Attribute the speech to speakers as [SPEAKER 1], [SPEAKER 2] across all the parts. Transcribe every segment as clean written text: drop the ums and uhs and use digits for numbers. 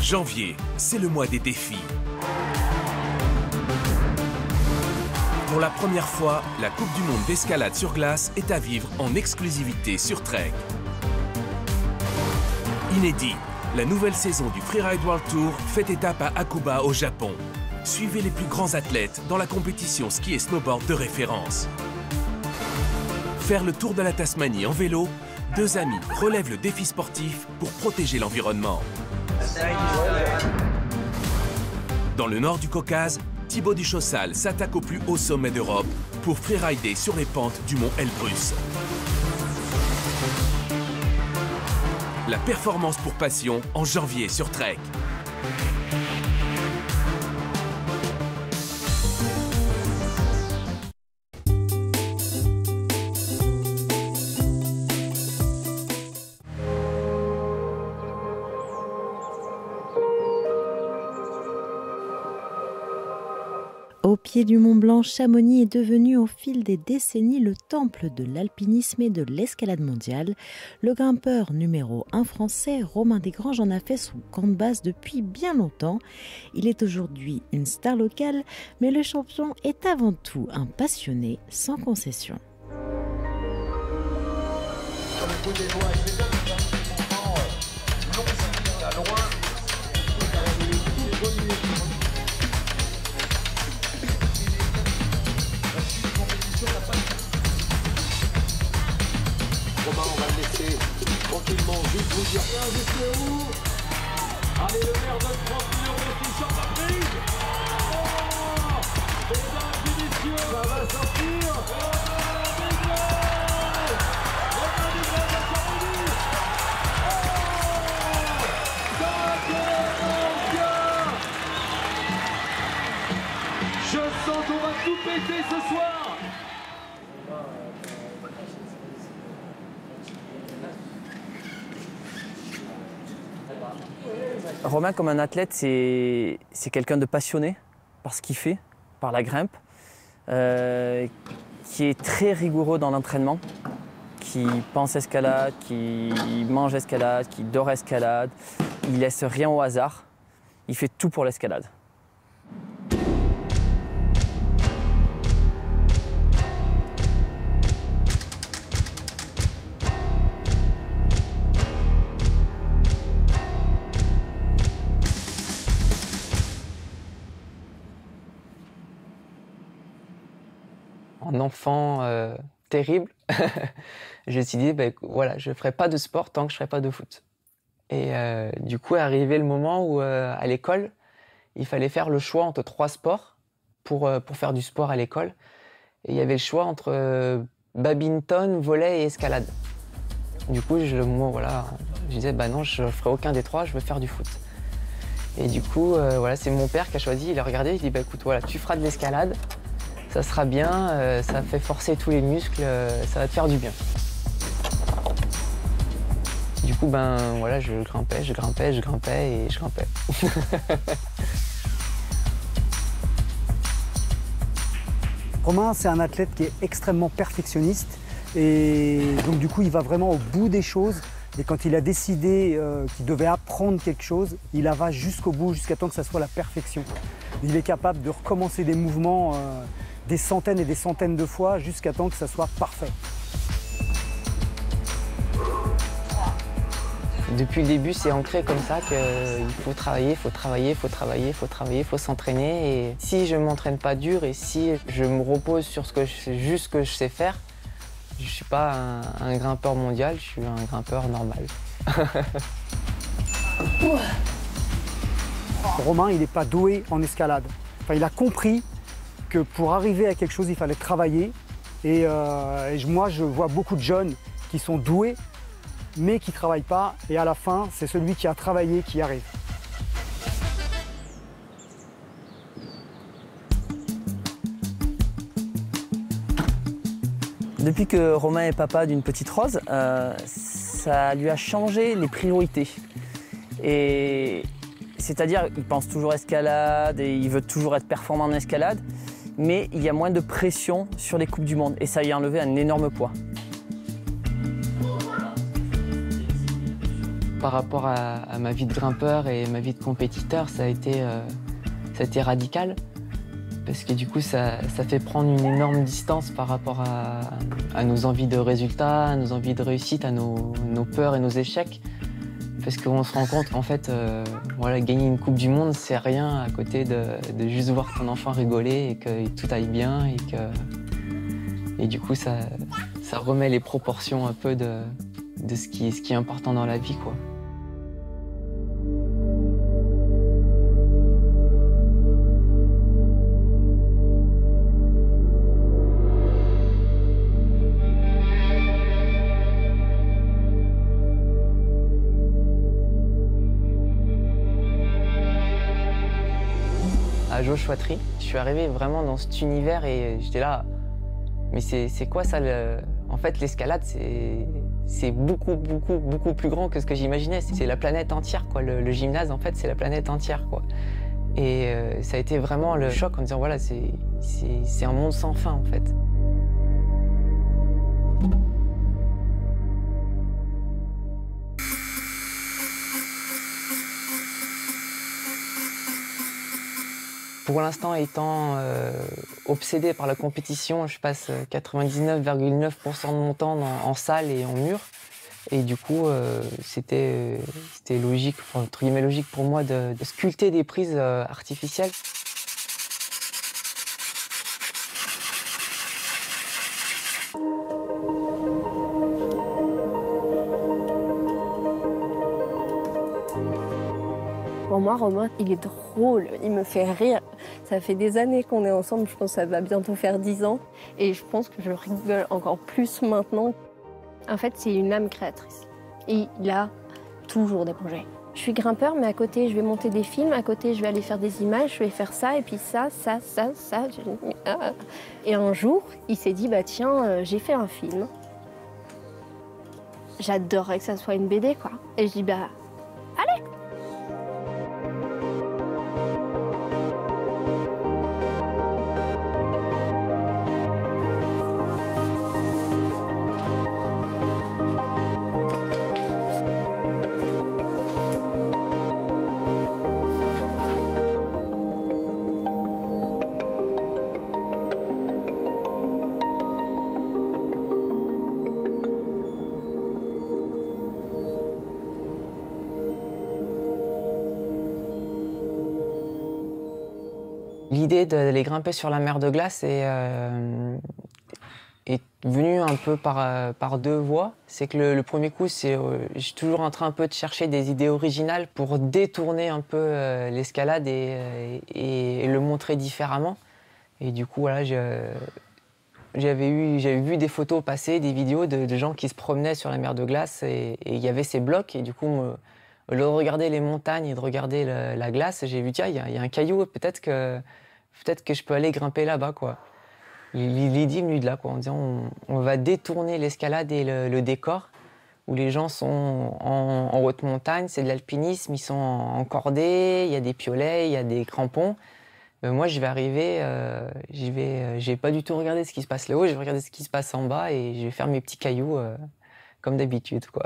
[SPEAKER 1] Janvier, c'est le mois des défis. Pour la première fois, la Coupe du Monde d'escalade sur glace est à vivre en exclusivité sur Trek. Inédit, la nouvelle saison du Freeride World Tour fait étape à Hakuba au Japon. Suivez les plus grands athlètes dans la compétition ski et snowboard de référence. Faire le tour de la Tasmanie en vélo, deux amis relèvent le défi sportif pour protéger l'environnement. Dans le nord du Caucase, Thibaut Duchaussal s'attaque au plus haut sommet d'Europe pour freerider sur les pentes du mont Elbrus. La performance pour passion en janvier sur Trek.
[SPEAKER 2] Au pied du Mont Blanc, Chamonix est devenu au fil des décennies le temple de l'alpinisme et de l'escalade mondiale. Le grimpeur numéro 1 français, Romain Desgranges, en a fait son camp de base depuis bien longtemps. Il est aujourd'hui une star locale, mais le champion est avant tout un passionné sans concession.
[SPEAKER 3] Romain, on va le laisser tranquillement, juste vous dire bien jusqu'à où. Allez, le maire de 30 000 € qui sort la prise. Oh, mesdames et messieurs, ça va sortir. Romain Desgranges à Chamonix. Je sens qu'on va tout péter ce soir.
[SPEAKER 4] Romain, comme un athlète, c'est quelqu'un de passionné par ce qu'il fait, par la grimpe, qui est très rigoureux dans l'entraînement, qui pense escalade, qui mange escalade, qui dort escalade. Il laisse rien au hasard, il fait tout pour l'escalade. En enfant terrible, j'ai décidé, voilà, je ne ferai pas de sport tant que je ne ferai pas de foot. Et du coup est arrivé le moment où, à l'école, il fallait faire le choix entre 3 sports pour faire du sport à l'école. Et il y avait le choix entre badminton, volley et escalade. Du coup, je disais, non, je ne ferai aucun des 3, je veux faire du foot. Et du coup, voilà, c'est mon père qui a choisi, il a regardé, il dit, écoute, voilà, tu feras de l'escalade. Ça sera bien, ça fait forcer tous les muscles, ça va te faire du bien. Du coup, voilà, je grimpais et je grimpais.
[SPEAKER 5] Romain, c'est un athlète qui est extrêmement perfectionniste et donc du coup, il va vraiment au bout des choses. Et quand il a décidé qu'il devait apprendre quelque chose, il la va jusqu'au bout, jusqu'à temps que ça soit la perfection. Il est capable de recommencer des mouvements des centaines et des centaines de fois jusqu'à temps que ça soit parfait.
[SPEAKER 4] Depuis le début, c'est ancré comme ça qu'il faut travailler, faut s'entraîner. Et si je ne m'entraîne pas dur et si je me repose sur juste ce que je sais faire, je ne suis pas un grimpeur mondial, je suis un grimpeur normal.
[SPEAKER 5] Romain, il n'est pas doué en escalade. Enfin, il a compris que pour arriver à quelque chose, il fallait travailler. Et moi, je vois beaucoup de jeunes qui sont doués, mais qui ne travaillent pas. Et à la fin, c'est celui qui a travaillé qui arrive.
[SPEAKER 4] Depuis que Romain est papa d'une petite Rose, ça lui a changé les priorités. Et c'est-à-dire, il pense toujours escalade et il veut toujours être performant en escalade, mais il y a moins de pression sur les Coupes du Monde et ça lui a enlevé un énorme poids. par rapport à ma vie de grimpeur et ma vie de compétiteur, ça a été radical. Parce que du coup, ça fait prendre une énorme distance par rapport à nos envies de résultats, à nos envies de réussite, à nos peurs et nos échecs. Parce qu'on se rend compte qu'en fait, voilà, gagner une Coupe du Monde, c'est rien à côté de juste voir ton enfant rigoler et que tout aille bien. Et du coup, ça remet les proportions un peu de ce qui est important dans la vie, quoi. À Jauche-Chouatterie, je suis arrivé vraiment dans cet univers et j'étais là, mais c'est quoi ça En fait, l'escalade, c'est beaucoup plus grand que ce que j'imaginais. C'est la planète entière, quoi. Le gymnase, en fait, c'est la planète entière, quoi. Et ça a été vraiment le choc en disant, voilà, c'est un monde sans fin, en fait. Pour l'instant, étant obsédé par la compétition, je passe 99,9% de mon temps en salle et en mur. Et du coup, c'était logique, entre guillemets logique pour moi de sculpter des prises artificielles.
[SPEAKER 6] Pour moi, Romain, il est drôle, il me fait rire. Ça fait des années qu'on est ensemble, je pense que ça va bientôt faire 10 ans. Et je pense que je rigole encore plus maintenant. En fait, c'est une âme créatrice. Et il a toujours des projets. Je suis grimpeur, mais à côté, je vais monter des films. À côté, je vais aller faire des images, je vais faire ça, et puis ça. Et un jour, il s'est dit, bah tiens, j'ai fait un film. J'adorerais que ça soit une BD, quoi. Et je dis, bah, allez!
[SPEAKER 4] L'idée d'aller grimper sur la mer de glace est venue un peu par deux voies. C'est que le premier coup, je suis toujours en train un peu de chercher des idées originales pour détourner un peu l'escalade et le montrer différemment. Et du coup, voilà, j'avais vu des photos passer, des vidéos de gens qui se promenaient sur la mer de glace et il y avait ces blocs. Et du coup, de regarder les montagnes et de regarder la glace, j'ai vu, tiens, il y a un caillou, peut-être que je peux aller grimper là-bas, quoi. L'idée est venue de là, quoi, en disant on va détourner l'escalade et le décor, où les gens sont en haute montagne, c'est de l'alpinisme, ils sont en cordée, il y a des piolets, il y a des crampons. Moi, je vais arriver, je vais pas du tout regarder ce qui se passe là-haut, je vais regarder ce qui se passe en bas et je vais faire mes petits cailloux comme d'habitude, quoi.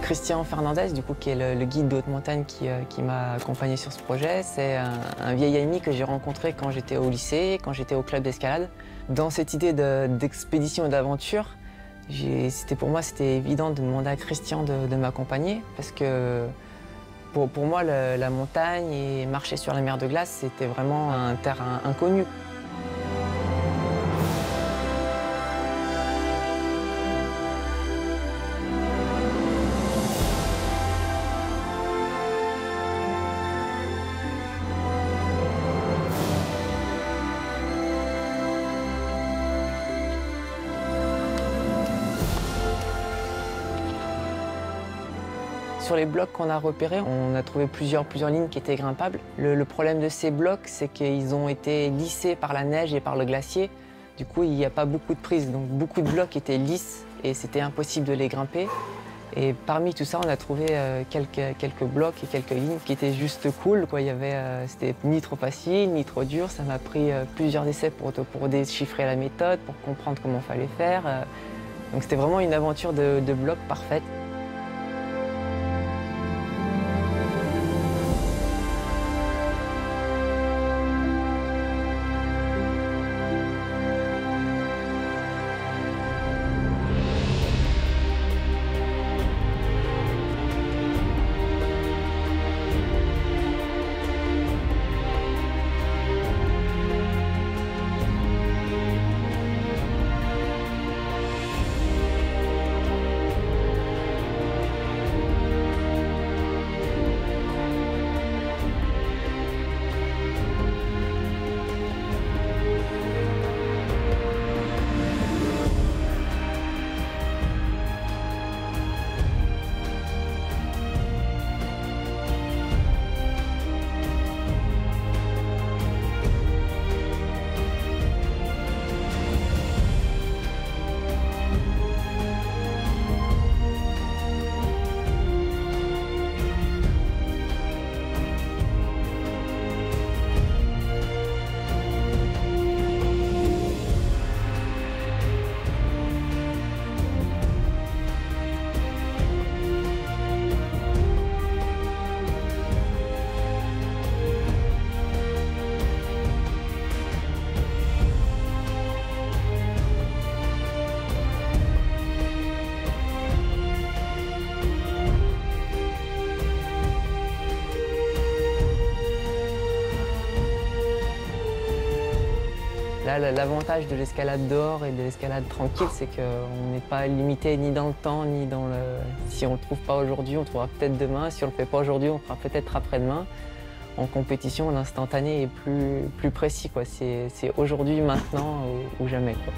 [SPEAKER 4] Christian Fernandez, du coup, qui est le guide de haute montagne qui m'a accompagné sur ce projet. C'est un vieil ami que j'ai rencontré quand j'étais au lycée, quand j'étais au club d'escalade. Dans cette idée d'expédition et d'aventure, pour moi, c'était évident de demander à Christian de m'accompagner parce que pour moi, la montagne et marcher sur la mer de glace, c'était vraiment un terrain inconnu. Sur les blocs qu'on a repérés, on a trouvé plusieurs lignes qui étaient grimpables. Le problème de ces blocs, c'est qu'ils ont été lissés par la neige et par le glacier. Du coup, il n'y a pas beaucoup de prises, donc beaucoup de blocs étaient lisses et c'était impossible de les grimper. Et parmi tout ça, on a trouvé quelques blocs et quelques lignes qui étaient juste cool, quoi. C'était ni trop facile, ni trop dur. Ça m'a pris plusieurs essais pour déchiffrer la méthode, pour comprendre comment il fallait faire. Donc c'était vraiment une aventure de blocs parfaite. Là, l'avantage de l'escalade dehors et de l'escalade tranquille, c'est qu'on n'est pas limité ni dans le temps, ni dans le... Si on ne le trouve pas aujourd'hui, on le trouvera peut-être demain. Si on ne le fait pas aujourd'hui, on le fera peut-être après-demain. En compétition, l'instantané est plus précis, quoi. C'est aujourd'hui, maintenant ou jamais, quoi.